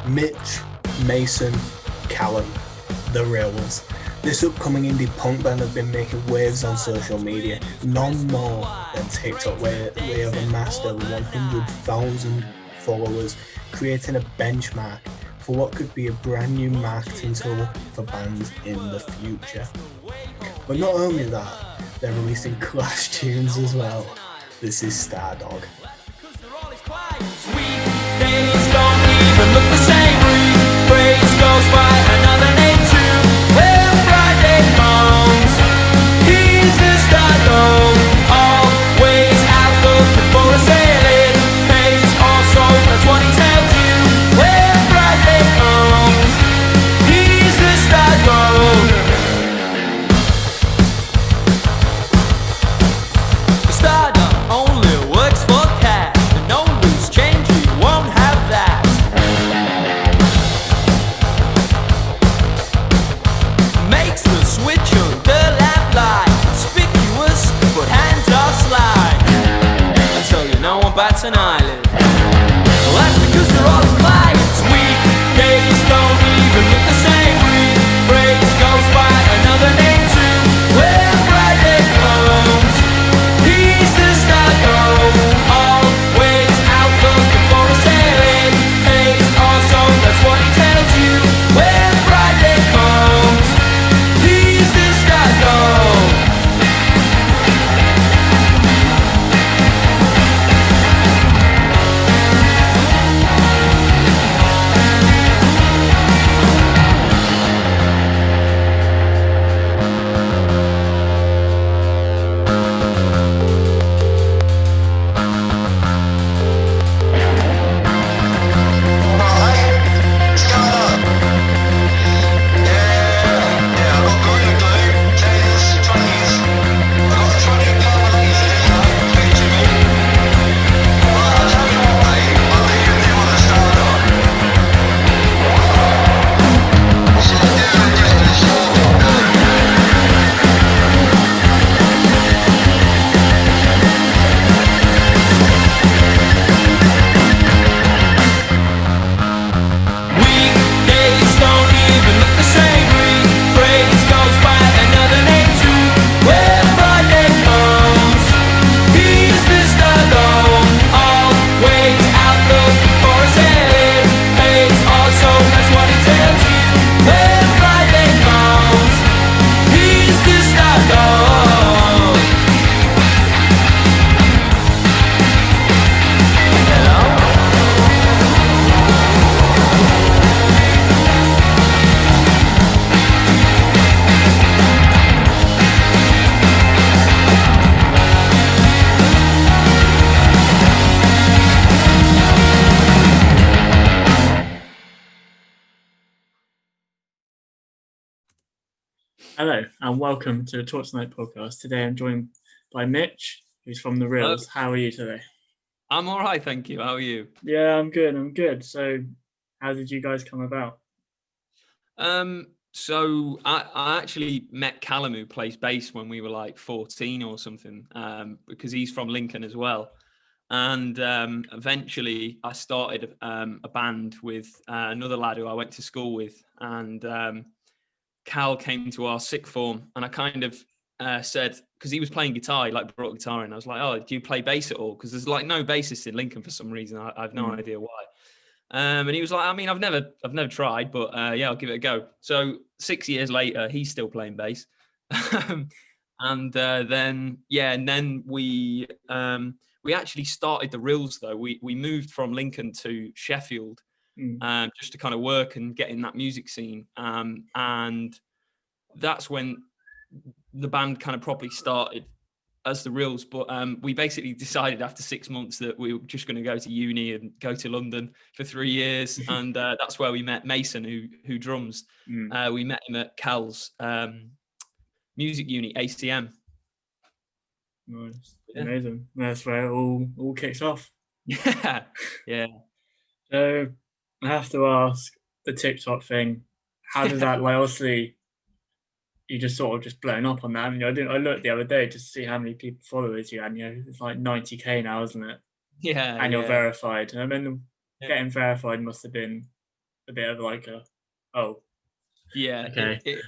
Mitch, Mason, Callum, the Rills. This upcoming indie punk band have been making waves on social media, none more than TikTok, where they have amassed over 100,000 followers, creating a benchmark for what could be a brand new marketing tool for bands in the future. But not only that, they're releasing Clash tunes as well. This is Stardog. Days don't even look the same. Praise goes by another name too. When Friday comes, he's a stardom. Always out looking for a sailing. Pays also, that's what he tells you. When Friday comes, he's a stardom. The stardom only works for cash. And no loose change, you won't have that. Makes the switch on the lamplight conspicuous, but hands are slide. Until you know one bats an eyelid. Well, that's because they're all his clients. Weekdays don't even look the same. Praise goes by another name too. When Friday comes, he's the stardom. Always out looking for a sailing. Pays also, that's what he tells you. When Friday comes, he's the stardom. Weekdays don't even look the same. Praise goes by another name too. When Friday comes, he's the stardom. Always out looking for a sailing. Pays also, that's what he tells you. When Friday comes, he's the stardom. Hello? Hello and welcome to the Talk Tonight podcast. Today I'm joined by Mitch, who's from the Rills. How are you today? I'm all right, thank you. How are you? Yeah, I'm good. So how did you guys come about? So I actually met Callum, who plays bass, when we were like 14 or something, because he's from Lincoln as well. And eventually I started a band with another lad who I went to school with. And Cal came to our sixth form, and I kind of said, because he was playing guitar, he like brought a guitar in. I was like, "Oh, do you play bass at all?" Because there's like no bassist in Lincoln for some reason. I have no idea why. And he was like, "I mean, I've never tried, but yeah, I'll give it a go." So 6 years later, he's still playing bass. And then we actually started the Rills though. We moved from Lincoln to Sheffield. Just to kind of work and get in that music scene. And that's when the band kind of properly started as the Rills. But we basically decided after 6 months that we were just going to go to uni and go to London for 3 years. And that's where we met Mason, who drums. We met him at Cal's music uni, ACM. Nice. Yeah. Amazing. That's where it all kicks off. Yeah. So I have to ask, the TikTok thing, how did that, like, obviously you just sort of just blown up on that. I mean, I looked the other day just to see how many people followers you had, it's like 90k now, isn't it? Yeah. And you're verified. And I mean, getting verified must have been a bit of like a, oh, Yeah, okay. it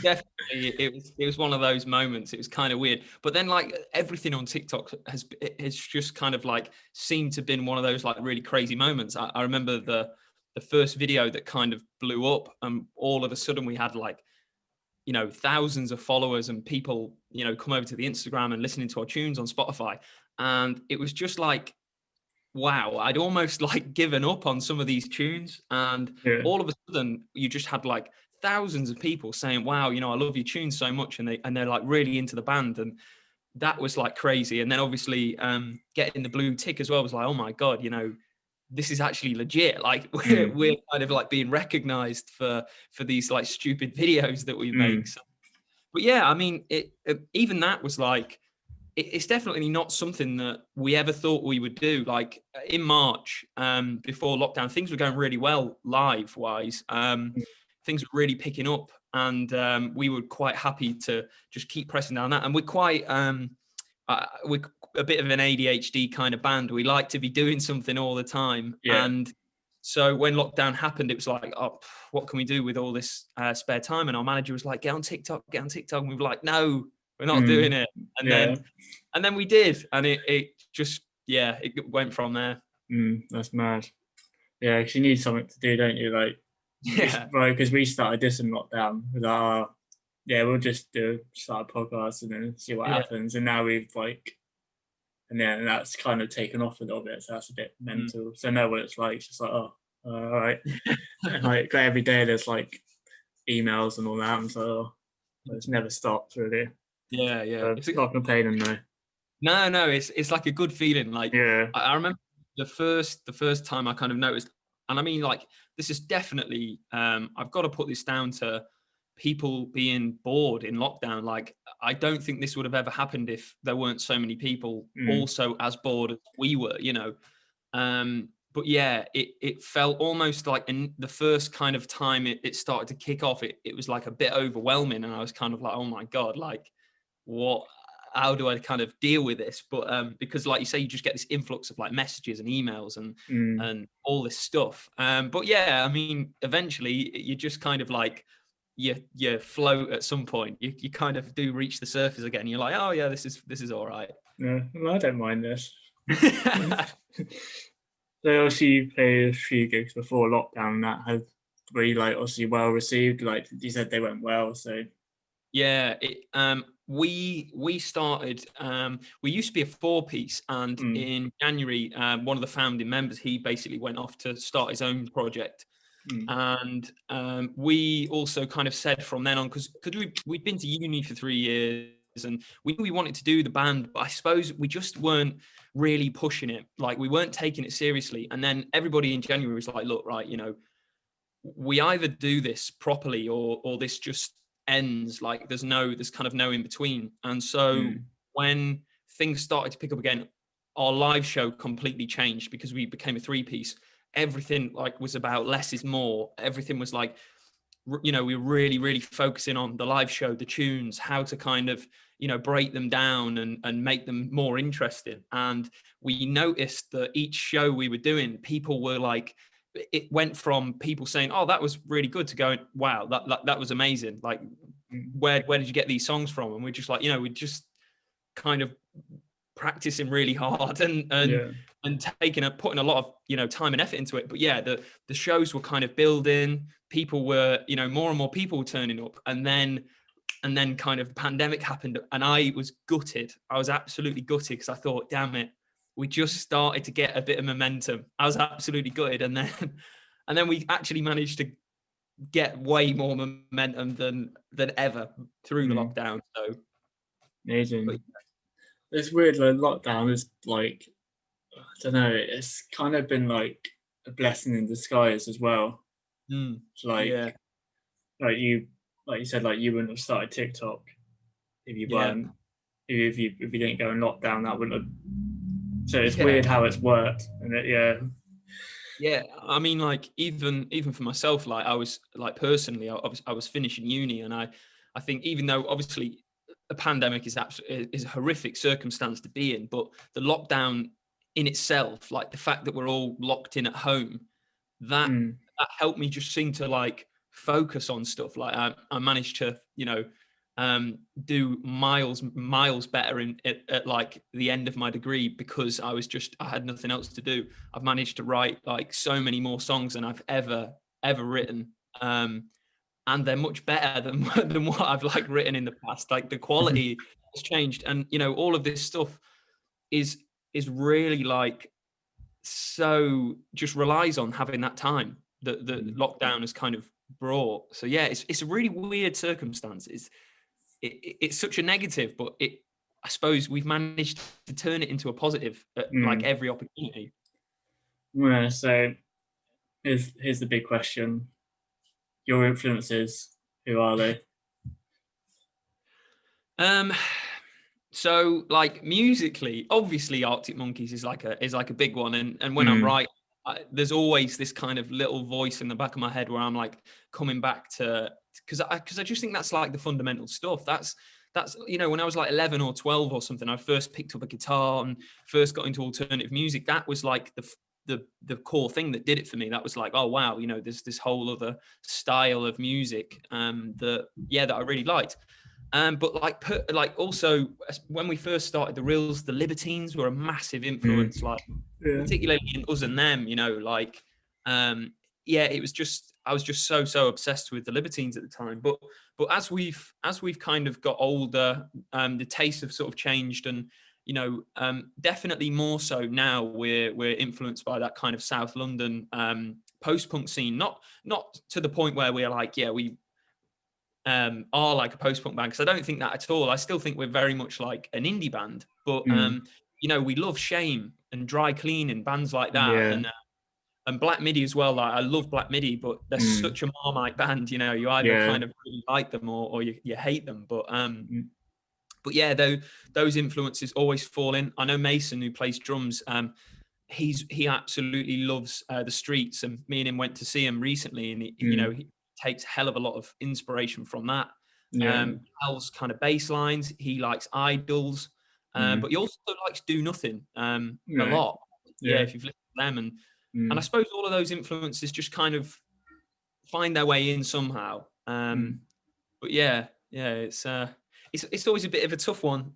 definitely it was one of those moments. It was kind of weird, but then like everything on TikTok has just kind of like seemed to have been one of those like really crazy moments. I remember the first video that kind of blew up, and all of a sudden we had like, you know, thousands of followers and people, you know, come over to the Instagram and listening to our tunes on Spotify, and it was just like, wow, I'd almost like given up on some of these tunes, and Yeah. all of a sudden you just had like thousands of people saying, wow, you know, I love your tunes so much, and they're like really into the band, and that was like crazy. And then obviously getting the blue tick as well was like, oh my god, you know, this is actually legit. Like we're kind of like being recognized for these like stupid videos that we make. So, but yeah, I mean, even that was like, it's definitely not something that we ever thought we would do. Like in March, before lockdown, things were going really well live wise. Things were really picking up, and we were quite happy to just keep pressing down that. And we're quite, we're a bit of an ADHD kind of band. We like to be doing something all the time. Yeah. And so when lockdown happened, it was like, oh, what can we do with all this spare time? And our manager was like, get on TikTok. And we were like, no, we're not doing it. And then we did, and it just, yeah, it went from there. That's mad. Yeah, because you need something to do, don't you? Like, Yeah, right, because we started this in lockdown. With our, yeah, we'll just start a podcast and then see what Yeah. happens. And now we've like, and then that's kind of taken off a little bit. So that's a bit mental. So I know what it's like. It's just like, oh, all right. And like every day there's like emails and all that. And so it's never stopped really. yeah. So it's not complaining though. No, it's like a good feeling. Like, Yeah. I remember the first time I kind of noticed, and I mean, like, this is definitely, I've got to put this down to people being bored in lockdown. Like, I don't think this would have ever happened if there weren't so many people also as bored as we were, you know. But yeah, it felt almost like in the first kind of time it started to kick off, it was like a bit overwhelming, and I was kind of like, oh my God, like, how do I kind of deal with this? But because like you say, you just get this influx of like messages and emails and all this stuff. But yeah, I mean, eventually you just kind of like, you float at some point. You kind of do reach the surface again. You're like, oh yeah, this is all right. Yeah, well, I don't mind this. So obviously you played a few gigs before lockdown, and that had really like obviously well received. Like you said, they went well. So Yeah, we started. We used to be a 4-piece, and in January, one of the founding members, he basically went off to start his own project. And we also kind of said from then on, because we'd been to uni for 3 years, and we knew we wanted to do the band, but I suppose we just weren't really pushing it. Like, we weren't taking it seriously. And then everybody in January was like, look, right, you know, we either do this properly or this just ends. Like, there's kind of no in between. And so when things started to pick up again, our live show completely changed because we became a 3-piece. Everything like was about less is more. Everything was like, you know, we were really focusing on the live show, the tunes, how to kind of, you know, break them down and make them more interesting. And we noticed that each show we were doing, people were like, it went from people saying, oh, that was really good, to going, wow, that was amazing. Like, where did you get these songs from? And we're just like, you know, we're just kind of practicing really hard and putting a lot of, you know, time and effort into it. But yeah, the shows were kind of building. People were, you know, more and more people were turning up, and then kind of the pandemic happened, and I was gutted. I was absolutely gutted, because I thought, damn it, we just started to get a bit of momentum. I was absolutely gutted, and then we actually managed to get way more momentum than ever through the lockdown. So amazing. But, it's weird. Like lockdown is like, I don't know. It's kind of been like a blessing in disguise as well. It's like, yeah. like you said, like you wouldn't have started TikTok if you weren't, if you didn't go in lockdown. That wouldn't have. So it's weird how it's worked, and Yeah, I mean, like even for myself, like I was like personally, I was finishing uni, and I think, even though obviously a pandemic is a horrific circumstance to be in, but the lockdown in itself, like the fact that we're all locked in at home, that that helped me just seem to like focus on stuff. Like I managed to, do miles better at like the end of my degree because I had nothing else to do. I've managed to write like so many more songs than I've ever written. And they're much better than than what I've like written in the past. Like the quality has changed, and all of this stuff is really like so just relies on having that time that the lockdown has kind of brought. So yeah, it's a really weird circumstance. It's such a negative, but I suppose we've managed to turn it into a positive at like every opportunity. Yeah. So here's the big question: your influences, who are they? So like musically, obviously Arctic Monkeys is like a big one, and when I'm writing, there's always this kind of little voice in the back of my head where I'm like coming back to, because I just think that's like the fundamental stuff. That's when I was like 11 or 12 or something, I first picked up a guitar and first got into alternative music. That was like the core thing that did it for me. That was like, oh wow, there's this whole other style of music that I really liked. But like also when we first started the Rills, the Libertines were a massive influence, like particularly in Us and Them, like it was just, I was just so obsessed with the Libertines at the time. But as we've kind of got older, the tastes have sort of changed, and definitely more so now we're influenced by that kind of South London post-punk scene, not to the point where we're like, we are like a post-punk band, because I don't think that at all. I still think we're very much like an indie band, but we love Shame and Dry Cleaning, bands like that, and Black Midi as well. Like I love Black Midi, but they're such a Marmite band. You either kind of really like them or you hate them. But yeah, those influences always fall in. I know Mason, who plays drums, he absolutely loves the Streets, and me and him went to see him recently, and he takes a hell of a lot of inspiration from that. Al's kind of bass lines, he likes Idols, but he also likes Do Nothing a lot. If you've listened to them, and I suppose all of those influences just kind of find their way in somehow. But it's always a bit of a tough one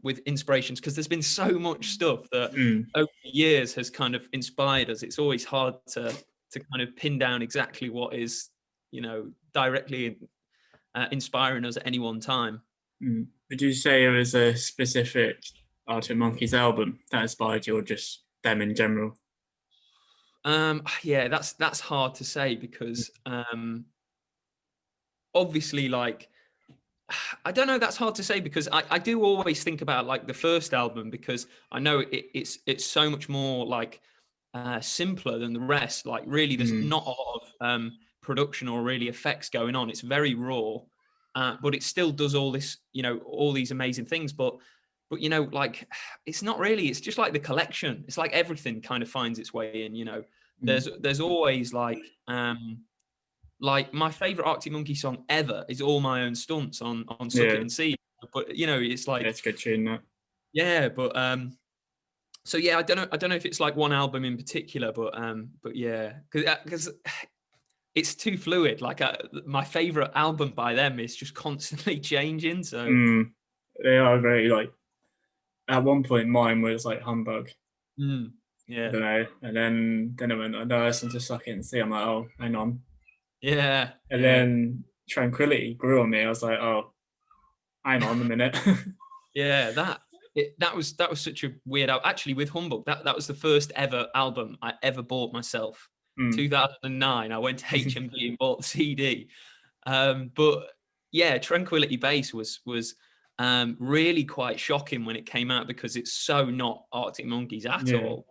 with inspirations, because there's been so much stuff that over the years has kind of inspired us. It's always hard to kind of pin down exactly what is directly inspiring us at any one time. Would you say it was a specific Arctic Monkeys album that inspired you, or just them in general? That's hard to say, because obviously, like, I don't know, that's hard to say, because I do always think about like the first album, because I know it's so much more like simpler than the rest. Like really there's not a lot of production or really effects going on. It's very raw, but it still does all this, all these amazing things. But like it's not really. It's just like the collection. It's like everything kind of finds its way in. There's always like my favorite Arctic Monkey song ever is All My Own Stunts on Suck It and See. But it's like it's good tune, that. Yeah, but so yeah, I don't know if it's like one album in particular, but yeah, because it's too fluid. Like my favorite album by them is just constantly changing. So they are very like. At one point, mine was like Humbug. Yeah. I don't know, and then I went. I listened to Suck It and See. I'm like, oh, hang on. Yeah. And then Tranquility grew on me. I was like, oh, hang on a minute. Yeah, that was such a weird album. Actually, with Humbug, that was the first ever album I ever bought myself. 2009, I went to HMV and bought the CD. But yeah, Tranquility Base was really quite shocking when it came out, because it's so not Arctic Monkeys at all.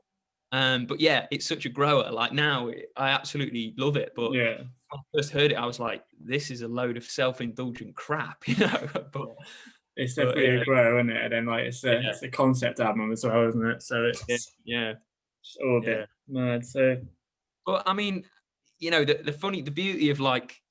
But yeah, it's such a grower. Like now, I absolutely love it. But when I first heard it, I was like, "This is a load of self-indulgent crap," But it's definitely a grower, isn't it? And then like it's a concept album as well, isn't it? So it's it's all a bit mad. So, but I mean, the beauty of like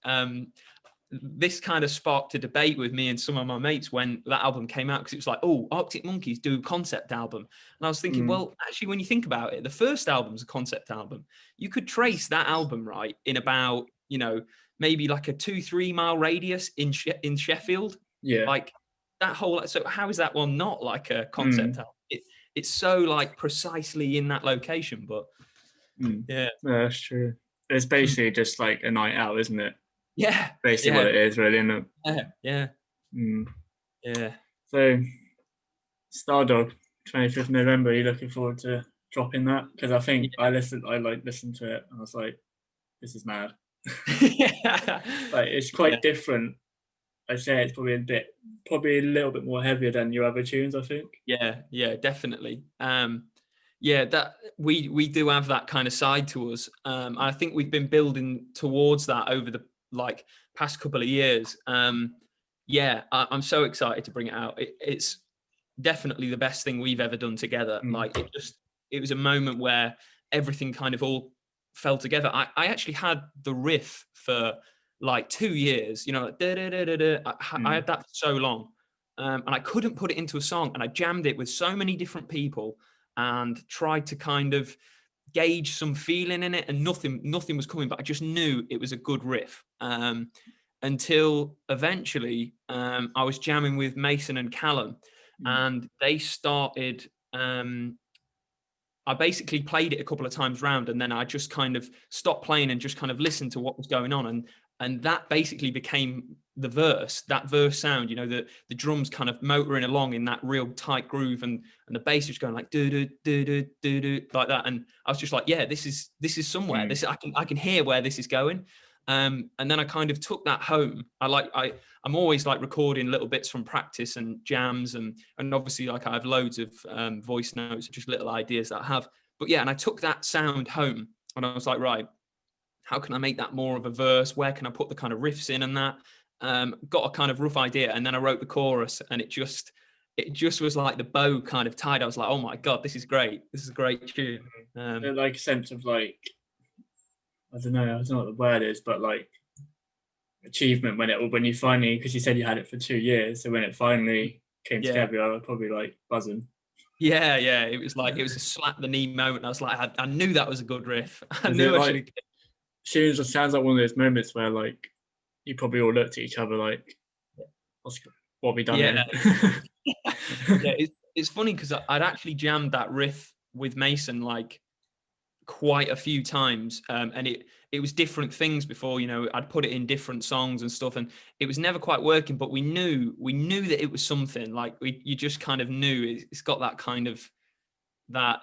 this kind of sparked a debate with me and some of my mates when that album came out, because it was like, oh, Arctic Monkeys do a concept album. And I was thinking, well, actually, when you think about it, the first album's a concept album. You could trace that album, right, in about, you know, maybe like a 2-3 mile radius in Sheffield. Yeah. Like that whole, so how is that one not like a concept album? It's so like precisely in that location, but yeah, that's true. It's basically just like a night out, isn't it? Yeah, Basically what it is, really, isn't it? Yeah. Yeah. So, Stardog, 25th November. Are you looking forward to dropping that? Because I think I listened to it, and I was like, this is mad. Like, it's quite different. I'd say it's probably a little bit more heavier than your other tunes, I think. Yeah, definitely. That we do have that kind of side to us. I think we've been building towards that over the like past couple of years. I'm so excited to bring it out. It's definitely the best thing we've ever done together. Like it was a moment where everything kind of all fell together. I actually had the riff for like 2 years, you know, like, I had that for so long, and I couldn't put it into a song, and I jammed it with so many different people and tried to kind of gauge some feeling in it, and nothing was coming, but I just knew it was a good riff, until eventually I was jamming with Mason and Callum, and they started, I basically played it a couple of times round, and then I just kind of stopped playing and just kind of listened to what was going on, and that basically became the verse, that verse sound, you know, the drums kind of motoring along in that real tight groove, and the bass was going like do do do do do do like that, and I was just like, yeah, this is somewhere. This I can hear where this is going, and then I kind of took that home. I'm always like recording little bits from practice and jams, and obviously like I have loads of voice notes, just little ideas that I have. But yeah, and I took that sound home, and I was like, right, how can I make that more of a verse? Where can I put the kind of riffs in and that? Got a kind of rough idea, and then I wrote the chorus, and it just was like the bow kind of tied. I was like, oh my God, this is great. This is a great tune. Like a sense of like, I don't know what the word is, but like achievement when you finally, because you said you had it for 2 years, so when it finally came together, I was probably like buzzing. Yeah, it was like, it was a slap the knee moment. I was like, I knew that was a good riff. Sounds like one of those moments where like you probably all looked at each other like, what have we done here? It's funny because I'd actually jammed that riff with Mason like quite a few times, and it was different things before, you know, I'd put it in different songs and stuff, and it was never quite working, but we knew that it was something, like you just kind of knew it's got that kind of that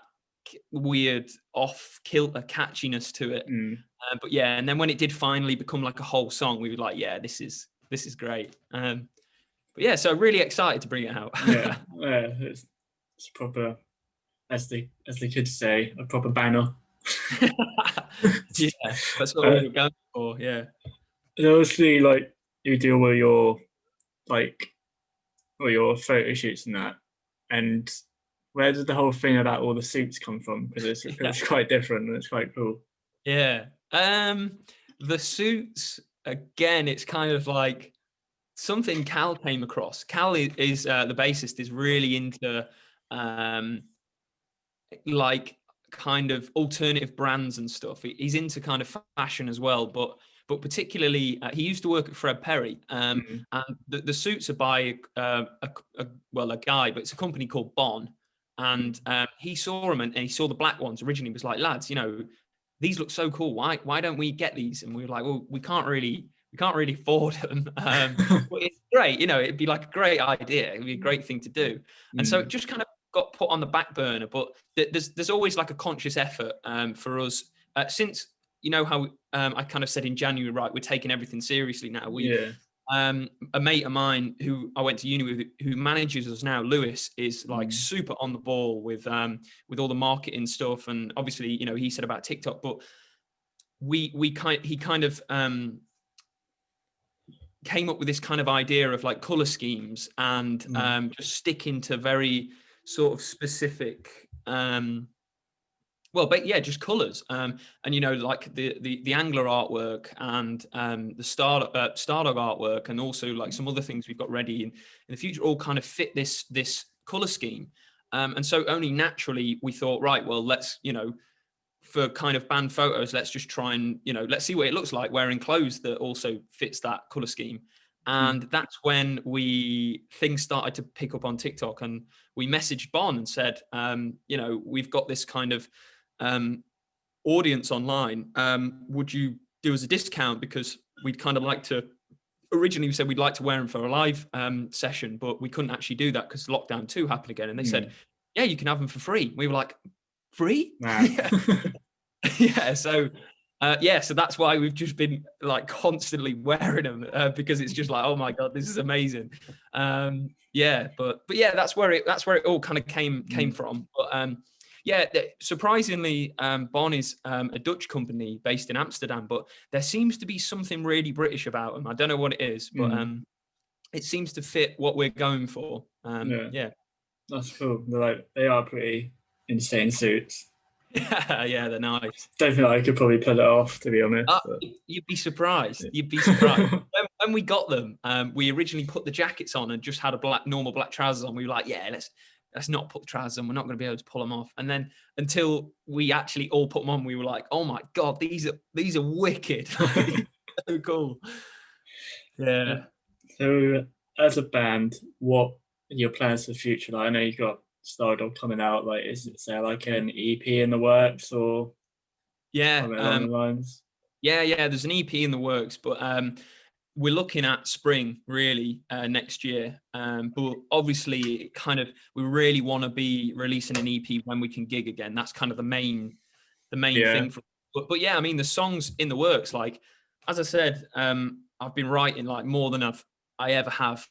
weird off kilter catchiness to it. But yeah, and then when it did finally become like a whole song, we were like, yeah, this is great. But yeah, so really excited to bring it out. It's proper, as the kids say, a proper banger. Yeah, that's what we're going for. Yeah. And obviously, like, you deal with your photo shoots and that, and where did the whole thing about all the suits come from? Because it's quite different and it's quite cool. Yeah. The suits, again, it's kind of like something Cal came across. Cal is the bassist, is really into like kind of alternative brands and stuff. He's into kind of fashion as well, but particularly he used to work at Fred Perry, and the suits are by a guy, but it's a company called Bon, and he saw them and he saw the black ones originally. Was like, lads, you know, these look so cool. Why don't we get these? And we were like, well, we can't really afford them. But it's great, you know, it'd be like a great idea. It'd be a great thing to do. And so it just kind of got put on the back burner. But there's always like a conscious effort for us since, you know, how I kind of said in January, right, we're taking everything seriously now. A mate of mine who I went to uni with, who manages us now, Lewis, is like super on the ball with all the marketing stuff, and obviously, you know, he said about TikTok, but he kind of came up with this kind of idea of like color schemes and just sticking to very sort of specific Well, but yeah, just colors, and like the angler artwork and the Stardog artwork, and also like some other things we've got ready in the future, all kind of fit this color scheme. And so only naturally we thought, right, well, let's, for kind of band photos, let's just try and, let's see what it looks like wearing clothes that also fits that color scheme. And that's when things started to pick up on TikTok, and we messaged Bon and said, we've got this kind of audience online. Would you do us a discount? Because we'd kind of like to, originally we said we'd like to wear them for a live session, but we couldn't actually do that because lockdown 2 happened again. And they said, yeah, you can have them for free. We were like, free? Wow. Yeah. So that's why we've just been like constantly wearing them, because it's just like, oh my God, this is amazing. But yeah, that's where it all kind of came from. But surprisingly, Bon is a Dutch company based in Amsterdam, but there seems to be something really British about them. I don't know what it is, but it seems to fit what we're going for. Yeah. That's cool. They are pretty insane suits. Yeah, they're nice. Don't think I could probably pull it off, to be honest. You'd be surprised. When we got them, we originally put the jackets on and just had normal black trousers on. We were like, yeah, let's not put the trousers on. We're not going to be able to pull them off. And then until we actually all put them on, we were like, oh my God, these are wicked. So cool. Yeah. So as a band, what are your plans for the future? Like, I know you've got Stardog coming out. Like, is there like an EP in the works, or along the lines? Yeah, there's an EP in the works, but we're looking at spring really next year. But obviously, we really want to be releasing an EP when we can gig again. That's kind of the main thing. But yeah, I mean, the songs in the works. Like, as I said, I've been writing like more than I ever have.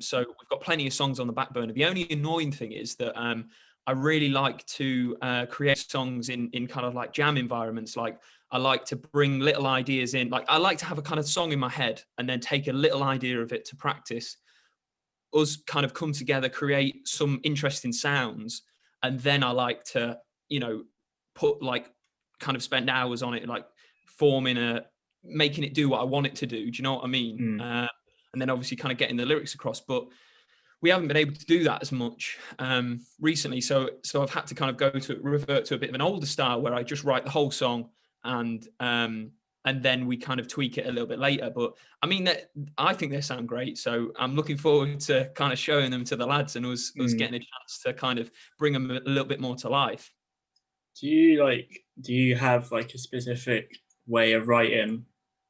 So we've got plenty of songs on the back burner. The only annoying thing is that I really like to create songs in kind of like jam environments. Like, I like to bring little ideas in. Like, I like to have a kind of song in my head and then take a little idea of it to practice. Us kind of come together, create some interesting sounds, and then I like to, put like kind of spend hours on it, like making it do what I want it to do. Do you know what I mean? And then obviously kind of getting the lyrics across, but we haven't been able to do that as much recently. So I've had to kind of revert to a bit of an older style where I just write the whole song and then we kind of tweak it a little bit later. But I mean, I think they sound great. So I'm looking forward to kind of showing them to the lads and us getting a chance to kind of bring them a little bit more to life. Do you have like a specific way of writing,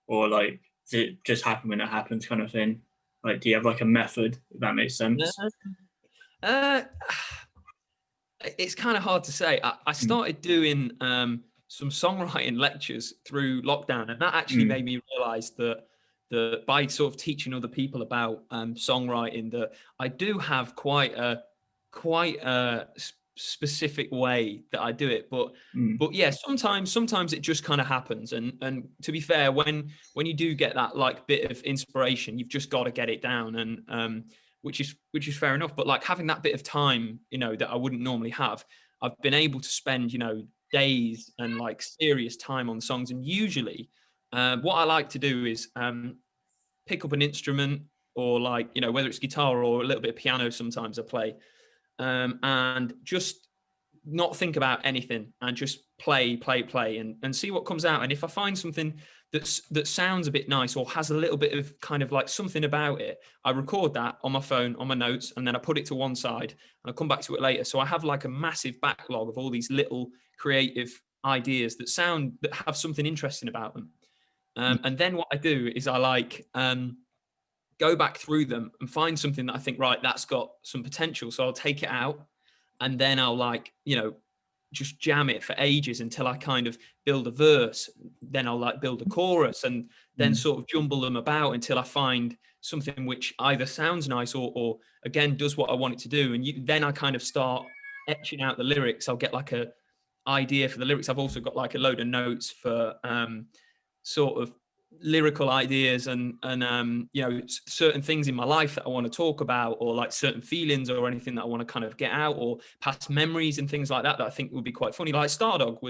or like, does it just happen when it happens kind of thing? Like, do you have like a method, if that makes sense? It's kind of hard to say. I started doing some songwriting lectures through lockdown, and that actually made me realize that by sort of teaching other people about songwriting, that I do have quite a specific way that I do it. But yeah, sometimes it just kind of happens. And to be fair, when you do get that like bit of inspiration, you've just got to get it down, and which is fair enough. But like having that bit of time, that I wouldn't normally have, I've been able to spend, days and like serious time on songs. And usually what I like to do is pick up an instrument, or like, whether it's guitar or a little bit of piano, sometimes I play, and just not think about anything and just play and see what comes out. And if I find something that sounds a bit nice or has a little bit of kind of like something about it, I record that on my phone, on my notes, and then I put it to one side and I'll come back to it later. So I have like a massive backlog of all these little creative ideas that have something interesting about them. And then what I do is I like go back through them and find something that I think, right, that's got some potential. So I'll take it out, and then I'll like, just jam it for ages until I kind of build a verse. Then I'll like build a chorus, and then sort of jumble them about until I find something which either sounds nice or again does what I want it to do. And then I kind of start etching out the lyrics. I'll get like a idea for the lyrics. I've also got like a load of notes for sort of lyrical ideas and you know, certain things in my life that I want to talk about, or like certain feelings or anything that I want to kind of get out, or past memories and things like that that I think would be quite funny. Like Stardog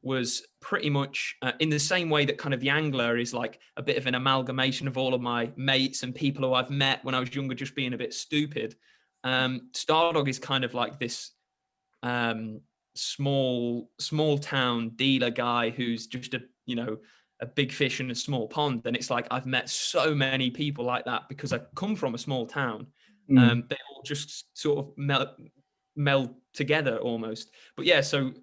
was pretty much in the same way that kind of the Angler is like a bit of an amalgamation of all of my mates and people who I've met when I was younger just being a bit stupid. Stardog is kind of like this small town dealer guy who's just a big fish in a small pond. And it's like I've met so many people like that because I come from a small town. They all just sort of meld together almost. But yeah, so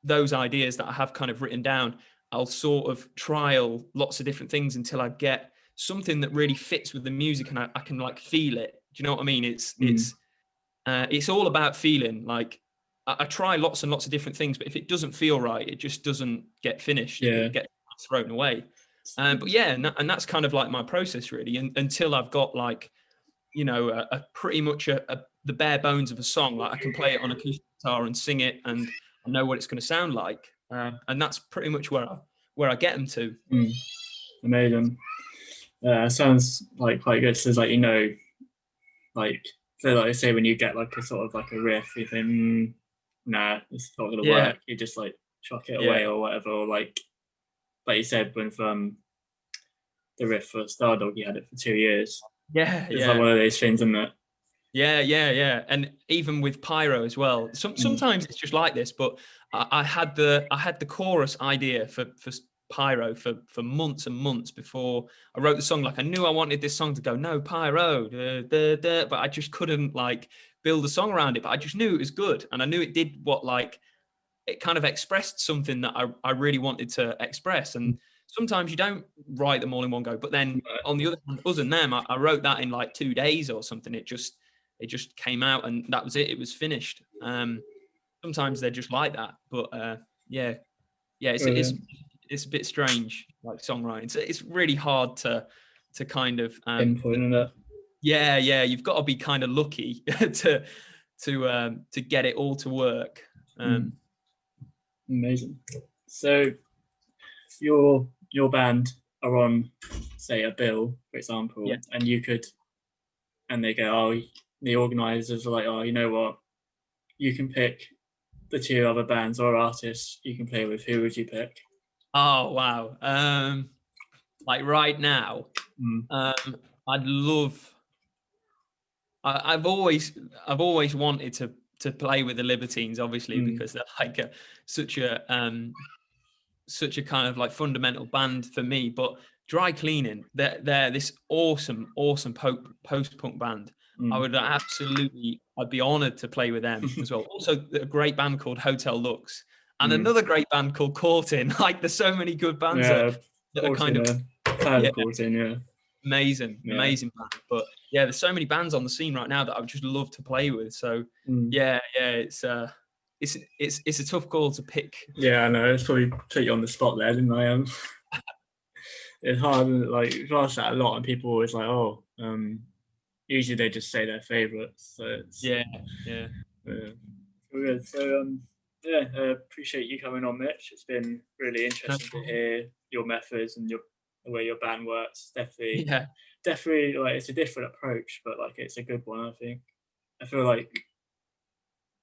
those ideas that I have kind of written down, I'll sort of trial lots of different things until I get something that really fits with the music and I can like feel it. Do you know what I mean? It's all about feeling. Like I try lots and lots of different things, but if it doesn't feel right, it just doesn't get finished. Yeah. It gets thrown away. But yeah, and that's kind of like my process really, until I've got like, you know, a pretty much the bare bones of a song. Like I can play it on acoustic guitar and sing it, and I know what it's going to sound like. And that's pretty much where I get them to. Amazing. Sounds like quite good. So it's like, you know, like, so like I say, when you get like a sort of like a riff, you think, nah, it's not gonna work. You just like chuck it away or whatever. Or like you said, when from the riff for Stardog, you had it for 2 years. It's like one of those things, isn't it? Yeah. And even with Pyro as well. Sometimes it's just like this, but I had the chorus idea for Pyro for months and months before I wrote the song. Like I knew I wanted this song to go, no, Pyro, but I just couldn't like build a song around it. But I just knew it was good, and I knew it did what, like, it kind of expressed something that I really wanted to express. And sometimes you don't write them all in one go, but then on the other hand, us and them, I wrote that in like 2 days or something. It just came out, and that was it. It was finished. Sometimes they're just like that, but it's a bit strange, like songwriting. So it's really hard to kind of pinpoint it. Yeah, you've got to be kind of lucky to get it all to work. Amazing. So your band are on, say, a bill, for example, and they go, oh, the organisers are like, oh, you know what, you can pick the 2 other bands or artists you can play with. Who would you pick? Oh wow. Like right now, I'd love. I've always wanted to play with the Libertines, obviously, because they're like such a kind of like fundamental band for me. But Dry Cleaning, they're this awesome post-punk band. I'd be honoured to play with them as well. Also, a great band called Hotel Lux, and another great band called Caught In. Like, there's so many good bands that are kind of Caught In, amazing band. But yeah, there's so many bands on the scene right now that I would just love to play with. So it's a tough call to pick. Yeah, I know. It's probably put you on the spot there, didn't I? It's hard. Like, you ask that a lot, and people always like, oh, usually they just say their favourites. So it's good. So appreciate you coming on, Mitch. It's been really interesting to hear your methods and the way your band works. Definitely like, it's a different approach, but like it's a good one. I think. I feel like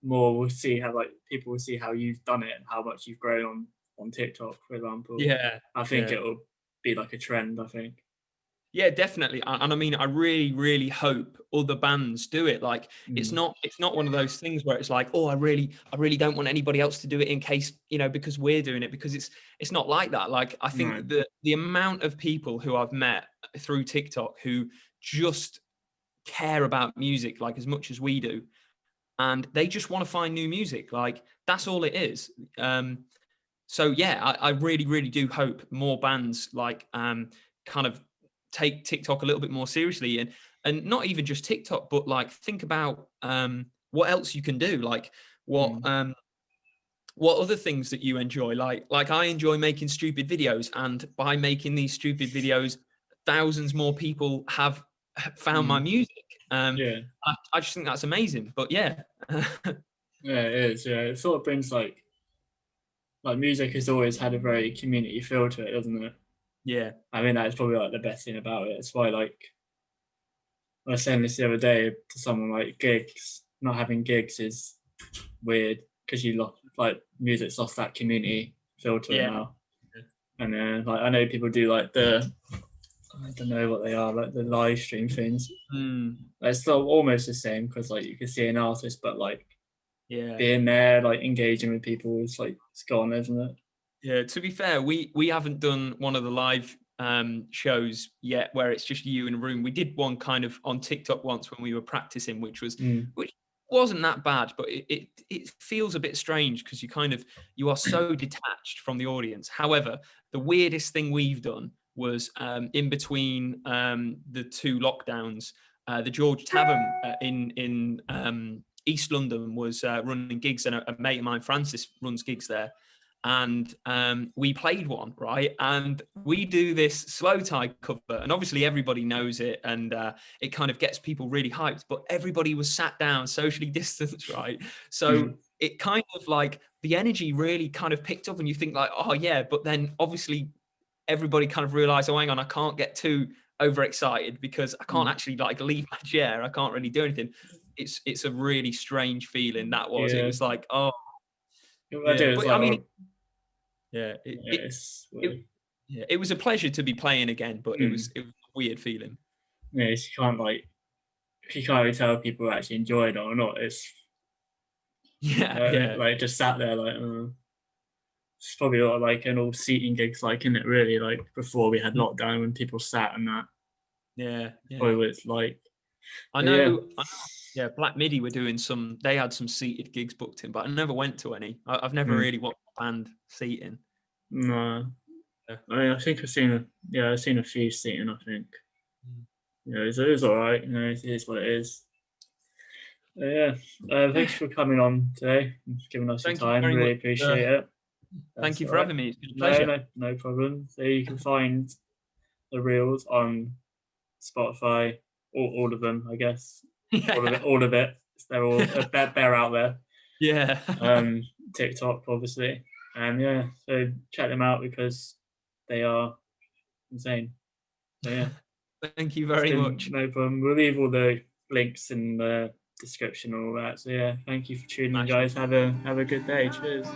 more we'll see how, like, people will see how you've done it and how much you've grown on TikTok, for example. I think it will be like a trend, I think. Yeah, definitely. And I mean, I really, really hope other bands do it. Like, it's not one of those things where it's like, oh, I really don't want anybody else to do it in case, you know, because we're doing it, because it's not like that. Like, I think the amount of people who I've met through TikTok who just care about music like as much as we do, and they just want to find new music. Like, that's all it is. So yeah, I really, really do hope more bands like kind of take TikTok a little bit more seriously, and not even just TikTok, but like think about what else you can do. Like what other things that you enjoy. Like I enjoy making stupid videos, and by making these stupid videos, thousands more people have found my music. I just think that's amazing. But yeah. Yeah, it is. Yeah, it sort of brings like music has always had a very community feel to it, doesn't it? Yeah. I mean, that's probably like the best thing about it. It's why, like, I was saying this the other day to someone, like, gigs, not having gigs is weird because you lost, like, music's lost that community feel to it Yeah. now. And like, I know people do like I don't know what they are, like the live stream things. Mm, It's still almost the same because like you can see an artist, but like yeah. being there, like engaging with people is like it's gone, isn't it? Yeah, to be fair, we haven't done one of the live shows yet where it's just you in a room. We did one kind of on TikTok once when we were practicing, which wasn't that bad, but it feels a bit strange because you are so detached from the audience. However, the weirdest thing we've done was in between the two lockdowns, the George Tavern in East London was running gigs, and a mate of mine, Francis, runs gigs there. And we played one, right? And we do this Slow Tie cover, and obviously everybody knows it, and it kind of gets people really hyped, but everybody was sat down, socially distanced, right? So it kind of like the energy really kind of picked up, and you think like, oh yeah, but then obviously everybody kind of realized, oh hang on, I can't get too overexcited because I can't actually like leave my chair. I can't really do anything. It's a really strange feeling that was. It Yeah. was like, oh I do. yeah, It's but like, I mean. Yeah, it's it was a pleasure to be playing again, but it was a weird feeling. yeah, you can't like if you can't really tell people actually enjoyed it or not. It's Yeah. like just sat there like. It's probably a lot of like an all seating gigs, like in it really, like before we had lockdown when people sat and that. Yeah. Probably what it's like. I know. Yeah, Black Midi were doing some. They had some seated gigs booked in, but I never went to any. I've never really watched a band seating. No, Yeah. I think I've seen a few seating. I think. It was all right. It is what it is. Yeah. Thanks for coming on today and giving us Thank your you time. very Really much. appreciate it. Thank That's you all for right. having me. It's been a pleasure. No problem. So you can find the Reels on Spotify, all of them, I guess. Yeah. All of it. They're all they're out there. Yeah. TikTok, obviously, and yeah, so check them out because they are insane. So yeah, Thank you very much. no problem. We'll leave all the links in the description and all that. So yeah, thank you for tuning in, guys. Have a good day. Cheers.